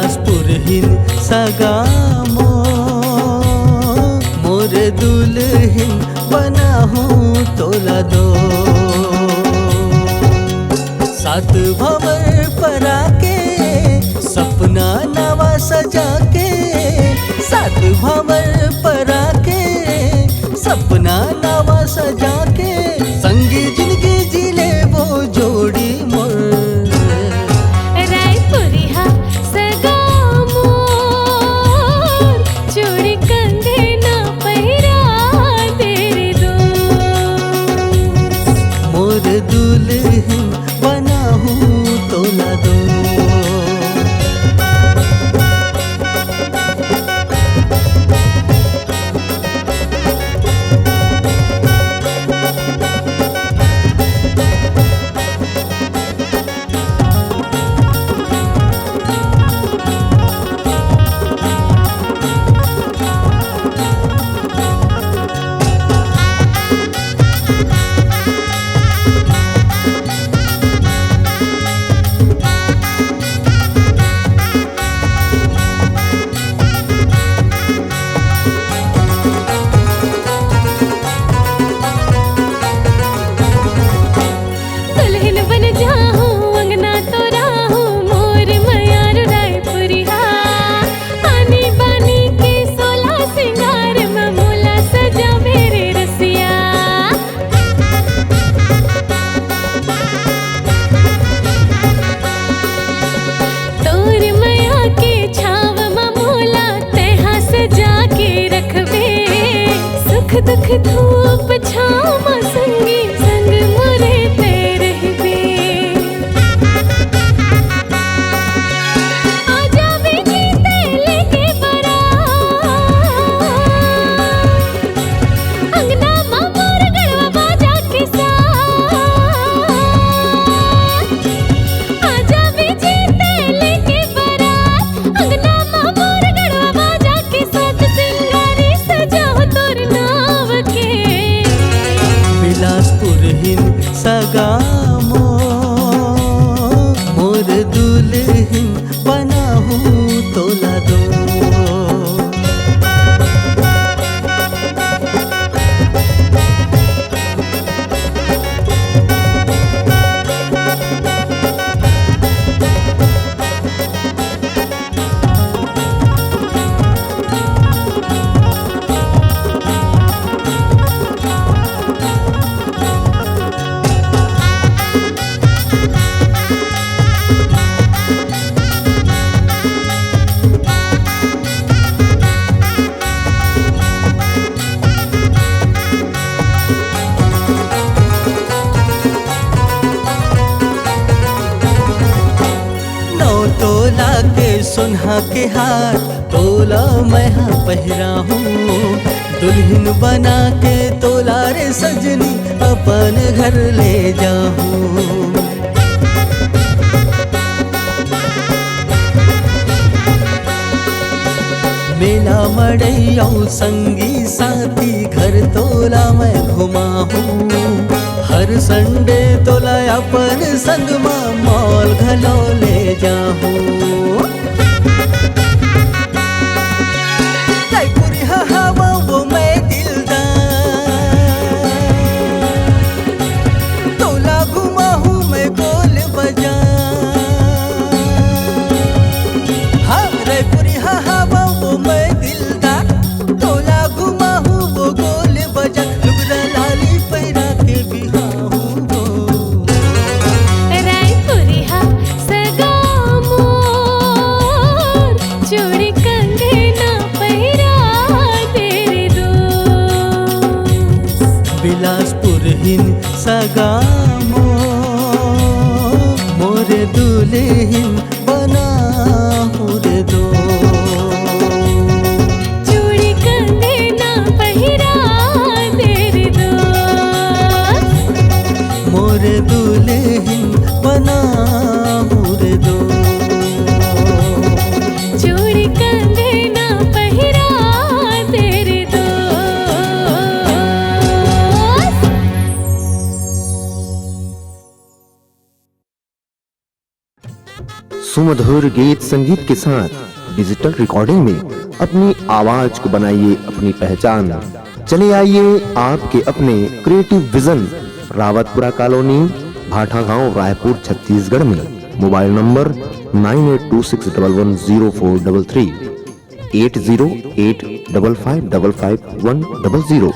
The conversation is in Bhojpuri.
बिलासपुर हिन सगामो मोर दुल्हन बनाहूँ तोला दो। सात भंवर परा के सपना नवा सजा के, सात भंवर परा के सपना नवा सजा के, संगी जिंदगी जिले वो जोड़ी मोर। रायपुरिया सगा मोर चूड़ी कंधे ना पहिरा तेरे दोस्त। मोर दुल्हन बनाहूँ तोला दो। दुख धूप छाव संगी संग मोरे तेरे बे। आजा भी जीते लेके बारात, अंगना मां मोर गड़वा बाजा के साथ। आजा भी जीते लेके बारात, अंगना मां मोर गड़वा बाजा के साथ। सिंगारी सजाओ तोर नाव के। बिलासपुर हिन सगामो मोर दुल्हन बनाहूँ तोला दो। तोला के सुनहा के हार तोला मैं हाँ पहरा हूँ। दुल्हन बना के तोला रे सजनी अपन घर ले जाऊँ। मेला मड़ैया संगी साथी घर तोला मैं घुमा हूँ। हर संडे तोला अपन संग मां मॉल घलो ले जाऊँ। रायपुरिया हवा वो मैं दिलदार, तोला घुमा हूँ मैं गोल बाजार। हाँ रायपुरिया हवा वो मैं दिलदार, तोला घुमा हूँ वो गोल बाजार। लुगड़ा लाली पैरा के बिहा हूँ वो। रायपुरिया सगा मोर चूड़ी कंधे ना पहिरा तेरे दोस्त। बिलासपुर हिन सगामो मोर दुल्हन बनाहूँ रे दो। चूड़ी कंधे ना पहिरा तेरे दोस्त। मोर दुल्हन बनाहूँ रे दो। चूड़ी कंधे ना पहिरा तेरे दोस्त। सुमधुर गीत संगीत के साथ डिजिटल रिकॉर्डिंग में अपनी आवाज को बनाइए अपनी पहचान। चले आइए आपके अपने क्रिएटिव विजन, रावतपुरा कॉलोनी, भाठा गांव, रायपुर, छत्तीसगढ़ में। Mobile number 9826110433, 8085555100।